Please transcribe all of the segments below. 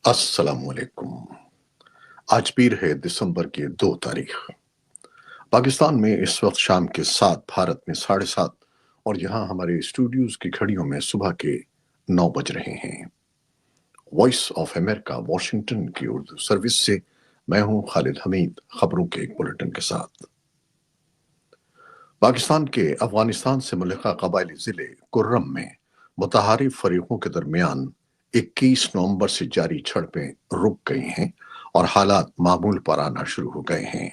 السلام علیکم۔ آج پیر ہے دسمبر کی 2 تاریخ۔ پاکستان میں اس وقت شام کے 7، بھارت میں 7:30، اور یہاں ہمارے اسٹوڈیوز کی گھڑیوں میں صبح کے 9 بج رہے ہیں۔ وائس آف امریکہ واشنگٹن کی اردو سروس سے میں ہوں خالد حمید، خبروں کے ایک بلیٹن کے ساتھ۔ پاکستان کے افغانستان سے ملحقہ قبائلی ضلع کرم میں متحارب فریقوں کے درمیان 21 نومبر سے جاری جھڑپیں رک گئی ہیں اور حالات معمول پر آنا شروع ہو گئے ہیں۔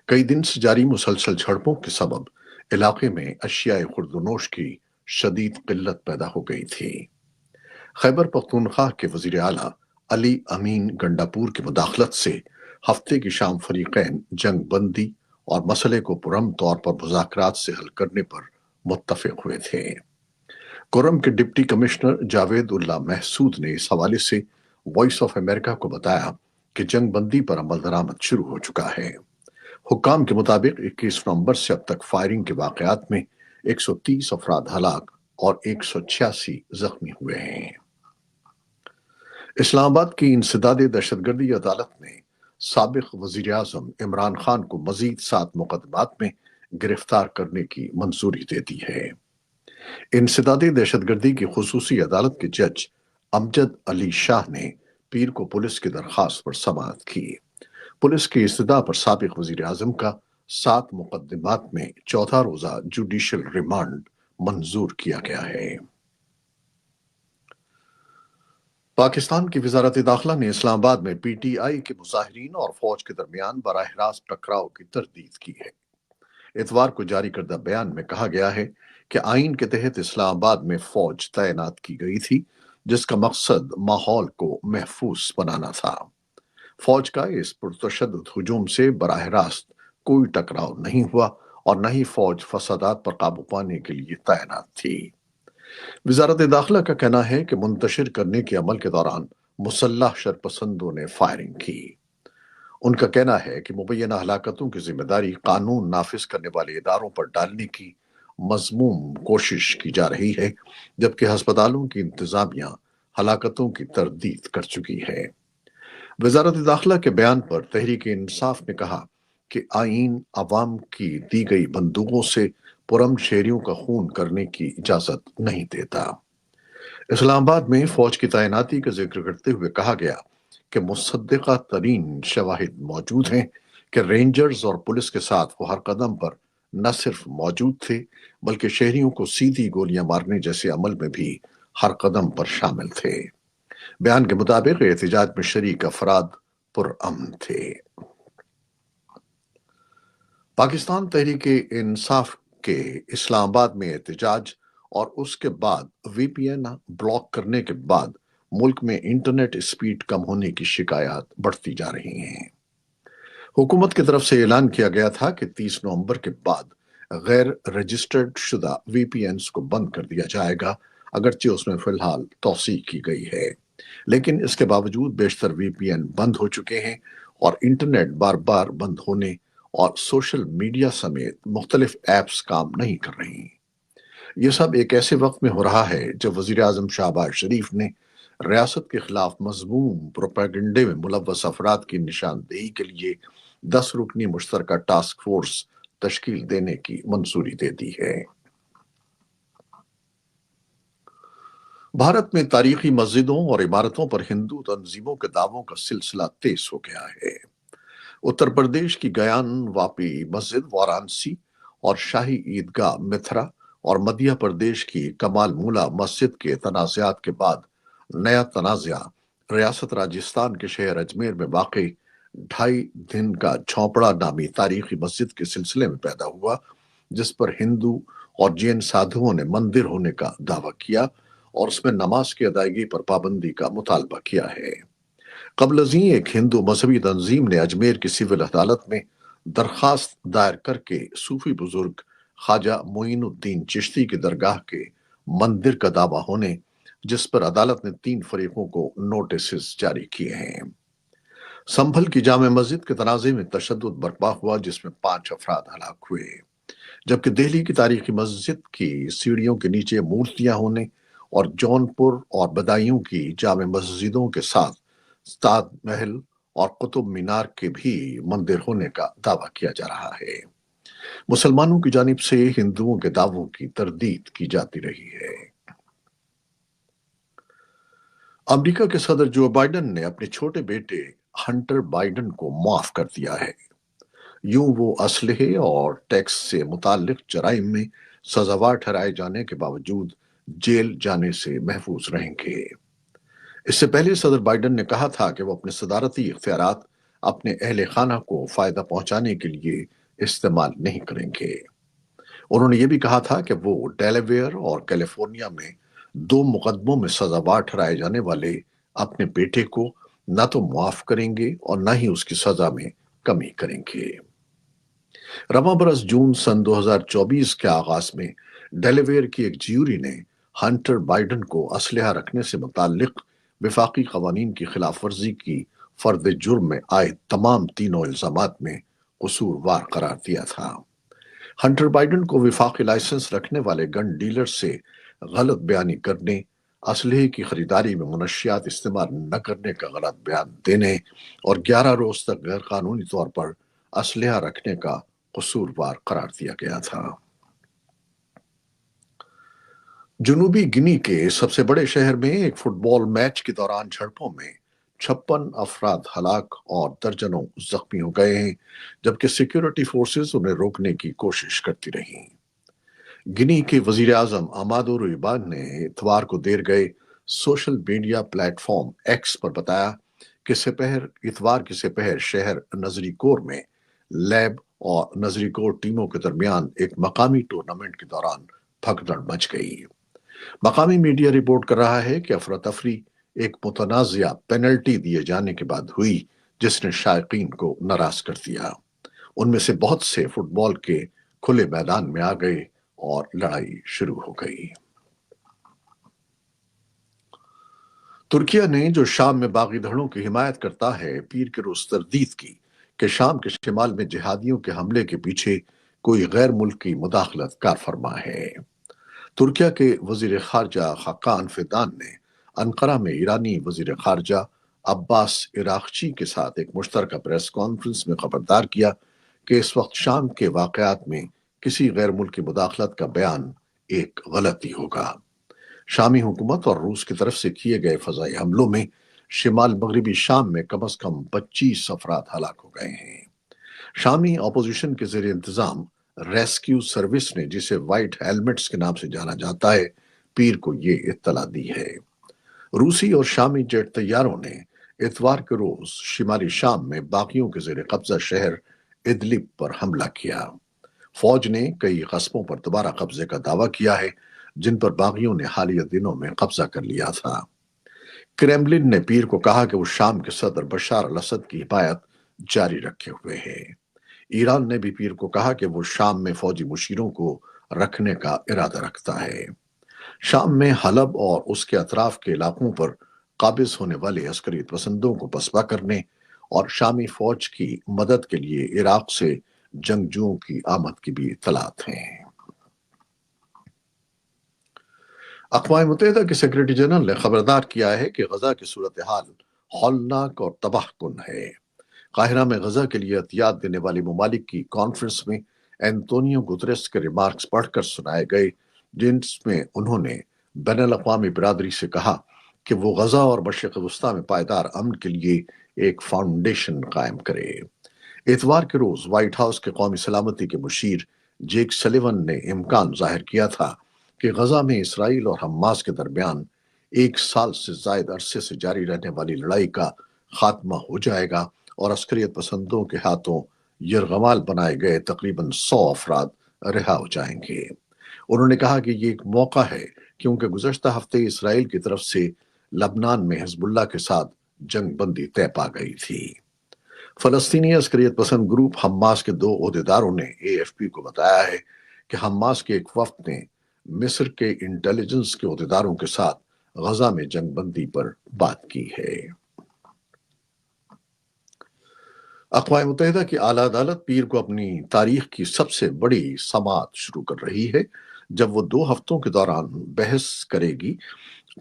کئی دن سے جاری مسلسل جھڑپوں کے سبب علاقے میں اشیاء خوردونوش کی شدید قلت پیدا ہو گئی تھی۔ خیبر پختونخوا کے وزیر اعلیٰ علی امین گنڈاپور کی مداخلت سے ہفتے کی شام فریقین جنگ بندی اور مسئلے کو پرامن طور پر مذاکرات سے حل کرنے پر متفق ہوئے تھے۔ کرم کے ڈپٹی کمشنر جاوید اللہ محسود نے اس حوالے سے وائس آف امریکہ کو بتایا کہ جنگ بندی پر عمل درآمد شروع ہو چکا ہے۔ حکام کے مطابق 21 نومبر سے اب تک فائرنگ کے واقعات میں 130 افراد ہلاک اور 186 زخمی ہوئے ہیں۔ اسلام آباد کی انسداد دہشت گردی عدالت نے سابق وزیر اعظم عمران خان کو مزید 7 مقدمات میں گرفتار کرنے کی منظوری دے دی ہے۔ انسداد دہشت گردی کی خصوصی عدالت کے جج امجد علی شاہ نے پیر کو پولیس کی درخواست پر سماعت کی۔ پولیس کی استدعا پر سابق وزیر اعظم کا 7 مقدمات میں 14 روزہ جوڈیشل ریمانڈ منظور کیا گیا ہے۔ پاکستان کی وزارت داخلہ نے اسلام آباد میں پی ٹی آئی کے مظاہرین اور فوج کے درمیان براہ راست ٹکراؤ کی تردید کی ہے۔ اتوار کو جاری کردہ بیان میں کہا گیا ہے کہ آئین کے تحت اسلام آباد میں فوج تعینات کی گئی تھی، جس کا مقصد ماحول کو محفوظ بنانا تھا۔ فوج کا اس پرتشدد ہجوم سے براہ راست کوئی ٹکراؤ نہیں ہوا اور نہ ہی فوج فسادات پر قابو پانے کے لیے تعینات تھی۔ وزارت داخلہ کا کہنا ہے کہ منتشر کرنے کے عمل کے دوران مسلح شرپسندوں نے فائرنگ کی۔ ان کا کہنا ہے کہ مبینہ ہلاکتوں کی ذمہ داری قانون نافذ کرنے والے اداروں پر ڈالنے کی مذموم کوشش کی جا رہی ہے، جبکہ ہسپتالوں کی انتظامیہ ہلاکتوں کی تردید کر چکی ہے۔ وزارت داخلہ کے بیان پر تحریک انصاف نے کہا کہ آئین عوام کی دی گئی بندوقوں سے پرامن شہریوں کا خون کرنے کی اجازت نہیں دیتا۔ اسلام آباد میں فوج کی تعیناتی کا ذکر کرتے ہوئے کہا گیا کہ مصدقہ ترین شواہد موجود ہیں کہ رینجرز اور پولیس کے ساتھ وہ ہر قدم پر نہ صرف موجود تھے بلکہ شہریوں کو سیدھی گولیاں مارنے جیسے عمل میں بھی ہر قدم پر شامل تھے۔ بیان کے مطابق احتجاج میں شریک افراد پرامن تھے۔ پاکستان تحریک انصاف کے اسلام آباد میں احتجاج اور اس کے بعد وی پی این بلاک کرنے کے بعد ملک میں انٹرنیٹ سپیڈ کم ہونے کی شکایات بڑھتی جا رہی ہیں۔ حکومت کی طرف سے اعلان کیا گیا تھا کہ 30 نومبر کے بعد غیر رجسٹرڈ شدہ وی پی اینز کو بند کر دیا جائے گا، اگرچہ اس میں فی الحال توسیع کی گئی ہے، لیکن اس کے باوجود بیشتر وی پی این بند ہو چکے ہیں اور انٹرنیٹ بار بار بند ہونے اور سوشل میڈیا سمیت مختلف ایپس کام نہیں کر رہی۔ یہ سب ایک ایسے وقت میں ہو رہا ہے جب وزیر اعظم شہباز شریف نے ریاست کے خلاف مذموم پروپیگنڈے میں ملوث افراد کی نشاندہی کے لیے 10 رکنی مشترکہ ٹاسک فورس تشکیل دینے کی منظوری دے دی ہے۔ بھارت میں تاریخی مسجدوں اور عمارتوں پر ہندو تنظیموں کے دعووں کا سلسلہ تیز ہو گیا ہے۔ اتر پردیش کی گیان واپی مسجد وارانسی اور شاہی عیدگاہ متھرا اور مدھیہ پردیش کی کمال مولا مسجد کے تنازعات کے بعد نیا تنازع ریاست راجستھان کے شہر اجمیر میں واقع 2.5 دن کا جھونپڑا نامی تاریخی مسجد کے سلسلے میں پیدا ہوا، جس پر ہندو اور جین سادھوؤں نے مندر ہونے کا دعویٰ کیا اور اس میں نماز کی ادائیگی پر پابندی کا مطالبہ کیا ہے۔ قبل ازیں ایک ہندو مذہبی تنظیم نے اجمیر کی سول عدالت میں درخواست دائر کر کے صوفی بزرگ خواجہ معین الدین چشتی کی درگاہ کے مندر کا دعویٰ ہونے، جس پر عدالت نے 3 فریقوں کو نوٹسز جاری کیے ہیں۔ سنبھل کی جامع مسجد کے تنازع میں تشدد برپا ہوا، جس میں 5 افراد ہلاک ہوئے، جبکہ دہلی کی تاریخی مسجد کی سیڑھیوں کے نیچے مورتیاں ہونے اور جون پور اور بدایوں کی جامع مسجدوں کے ساتھ تاج محل اور قطب مینار کے بھی مندر ہونے کا دعویٰ کیا جا رہا ہے۔ مسلمانوں کی جانب سے ہندوؤں کے دعووں کی تردید کی جاتی رہی ہے۔ امریکہ کے صدر جو بائیڈن نے اپنے چھوٹے بیٹے ہنٹر بائیڈن کو معاف کر دیا ہے۔ یوں وہ اسلحے اور ٹیکس سے متعلق جرائم میں سزاوار ٹھہرائے جانے کے باوجود جیل جانے سے محفوظ رہیں گے۔ اس سے پہلے صدر بائیڈن نے کہا تھا کہ وہ اپنے صدارتی اختیارات اپنے اہل خانہ کو فائدہ پہنچانے کے لیے استعمال نہیں کریں گے۔ انہوں نے یہ بھی کہا تھا کہ وہ ڈیلاویئر اور کیلیفورنیا میں 2 مقدموں میں سزاوار ٹھہرائے جانے والے اپنے بیٹے کو نہ تو معاف کریں گے اور نہ ہی اس کی سزا میں کمی کریں گے۔ رواں برس جون سن 2024 کے آغاز میں ڈیلاویئر کی ایک جیوری نے ہنٹر بائیڈن کو اسلحہ رکھنے سے متعلق وفاقی قوانین کی خلاف ورزی کی فرد جرم میں عائد تمام تینوں الزامات میں قصوروار قرار دیا تھا۔ ہنٹر بائیڈن کو وفاقی لائسنس رکھنے والے گن ڈیلر سے غلط بیانی کرنے، اسلحے کی خریداری میں منشیات استعمال نہ کرنے کا غلط بیان دینے اور 11 روز تک غیر قانونی طور پر اسلحہ رکھنے کا قصوروار قرار دیا گیا تھا۔ جنوبی گنی کے سب سے بڑے شہر میں ایک فٹ بال میچ کے دوران جھڑپوں میں 56 افراد ہلاک اور درجنوں زخمی ہو گئے ہیں، جبکہ سیکیورٹی فورسز انہیں روکنے کی کوشش کرتی رہیں۔ گنی کے وزیر اعظم امادو رویبان نے اتوار کو دیر گئے social media platform X پر بتایا کہ اتوار کی سپہر شہر نظری کور میں لیب اور نظری کور ٹیموں کے درمیان ایک مقامی ٹورنامنٹ کے دوران بھگدڑ مچ گئی۔ مقامی میڈیا رپورٹ کر رہا ہے کہ افراتفری ایک متنازعہ پینلٹی دیے جانے کے بعد ہوئی، جس نے شائقین کو ناراض کر دیا۔ ان میں سے بہت سے فٹ بال کے کھلے میدان میں آ گئے اور لڑائی شروع ہو گئی۔ ترکیہ نے جو شام میں باغی دھڑوں کی حمایت کرتا ہے، پیر کے روز تردید کی کہ شام کے شمال میں جہادیوں کے حملے کے پیچھے کوئی غیر ملکی مداخلت کار فرما ہے۔ ترکیہ کے وزیر خارجہ خاقان فیدان نے انقرہ میں ایرانی وزیر خارجہ عباس عراقچی کے ساتھ ایک مشترکہ پریس کانفرنس میں خبردار کیا کہ اس وقت شام کے واقعات میں کسی غیر ملکی مداخلت کا بیان ایک غلطی ہوگا۔ شامی حکومت اور روس کی طرف سے کیے گئے فضائی حملوں میں شمال مغربی شام میں کم از کم 25 افراد ہلاک ہو گئے ہیں۔ شامی اپوزیشن کے زیر انتظام ریسکیو سروس نے، جسے وائٹ ہیلمٹس کے نام سے جانا جاتا ہے، پیر کو یہ اطلاع دی ہے۔ روسی اور شامی جیٹ طیاروں نے اتوار کے روز شمالی شام میں باغیوں کے زیر قبضہ شہر ادلب پر حملہ کیا۔ فوج نے کئی قصبوں پر دوبارہ قبضے کا دعویٰ کیا ہے، جن پر باغیوں نے حالیہ دنوں میں قبضہ کر لیا تھا۔ کریملن نے پیر کو کہا کہ وہ شام کے صدر بشار الاسد کی حمایت جاری رکھے ہوئے ہے۔ ایران نے بھی پیر کو کہا کہ وہ شام میں فوجی مشیروں کو رکھنے کا ارادہ رکھتا ہے۔ شام میں حلب اور اس کے اطراف کے علاقوں پر قابض ہونے والے عسکریت پسندوں کو پسپا کرنے اور شامی فوج کی مدد کے لیے عراق سے جنگجوؤں کی آمد کی بھی اطلاعات ہیں۔ اقوام متحدہ کے سیکرٹری جنرل نے خبردار کیا ہے کہ غزہ کی صورتحال ہولناک اور تباہ کن ہے۔ قاہرہ میں غزہ کے لیے عطیات دینے والے ممالک کی کانفرنس میں اینتونیو گتریس کے ریمارکس پڑھ کر سنائے گئے، جن میں انہوں نے بین الاقوامی برادری سے کہا کہ وہ غزہ اور مشرق وسطیٰ میں پائیدار امن کے لیے ایک فاؤنڈیشن قائم کرے۔ اتوار کے روز وائٹ ہاؤس کے قومی سلامتی کے مشیر جیک سلیون نے امکان ظاہر کیا تھا کہ غزہ میں اسرائیل اور حماس کے درمیان 1 سال سے زائد عرصے سے جاری رہنے والی لڑائی کا خاتمہ ہو جائے گا اور عسکریت پسندوں کے ہاتھوں یرغمال بنائے گئے تقریباً 100 افراد رہا ہو جائیں گے۔ انہوں نے کہا کہ یہ ایک موقع ہے کیونکہ گزشتہ ہفتے اسرائیل کی طرف سے لبنان میں حزب اللہ کے ساتھ جنگ بندی طے پا گئی تھی۔ فلسطینی عسکریت پسند گروپ حماس کے 2 عہدیداروں نے اے ایف پی کو بتایا ہے کہ حماس کے ایک وفد نے مصر کے انٹیلیجنس کے عہدیداروں کے ساتھ غزہ میں جنگ بندی پر بات کی ہے۔ اقوام متحدہ کی اعلیٰ عدالت پیر کو اپنی تاریخ کی سب سے بڑی سماعت شروع کر رہی ہے، جب وہ 2 ہفتوں کے دوران بحث کرے گی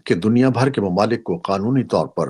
کہ دنیا بھر کے ممالک کو قانونی طور پر